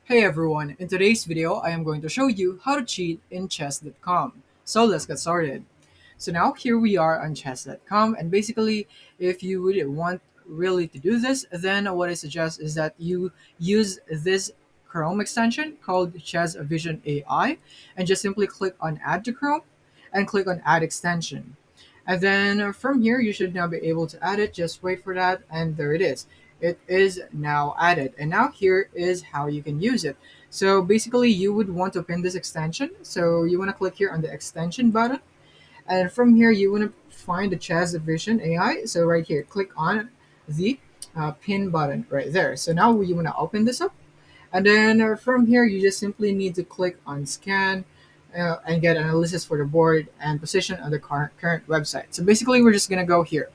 Hey everyone, in today's video I am going to show you how to cheat in chess.com. So let's get started. So now here we are on chess.com, and basically if you would want really to do this, then what I suggest is that you use this Chrome extension called Chess Vision AI and just simply click on add to Chrome and click on add extension. And then from here you should now be able to add it. Just wait for that, and there it is. It is now added, and now here is how you can use it. So basically you would want to pin this extension, so you want to click here on the extension button, and from here you want to find the Chess Vision AI. So right here, click on the pin button right there. So now you want to open this up, and then from here you just simply need to click on scan and get analysis for the board and position on the current website. So basically we're just going to go here,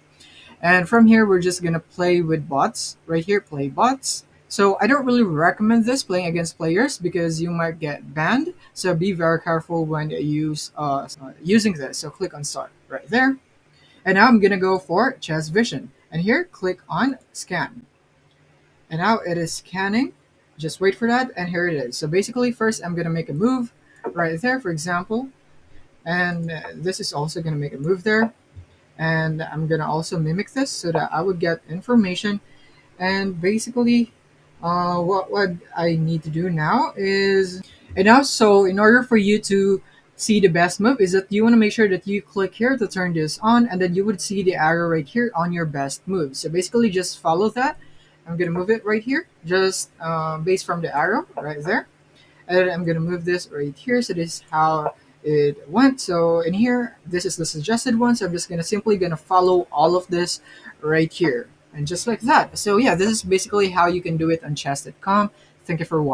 and from here we're just going to play with bots right here, play bots. So I don't really recommend this playing against players because you might get banned, so be very careful when you using this. So click on start right there, and now I'm going to go for Chess Vision, and here click on scan, and now it is scanning. Just wait for that, and here it is. So basically first I'm going to make a move right there, for example, and this is also going to make a move there, and I'm going to also mimic this so that I would get information. And basically what I need to do now is, and also in order for you to see the best move is that you want to make sure that you click here to turn this on, and then you would see the arrow right here on your best move. So basically just follow that. I'm gonna move it right here, just based from the arrow right there, and then I'm gonna move this right here. So this is how it went. So in here, this is the suggested one, so I'm just gonna follow all of this right here, and just like that. So yeah, this is basically how you can do it on chess.com. Thank you for watching.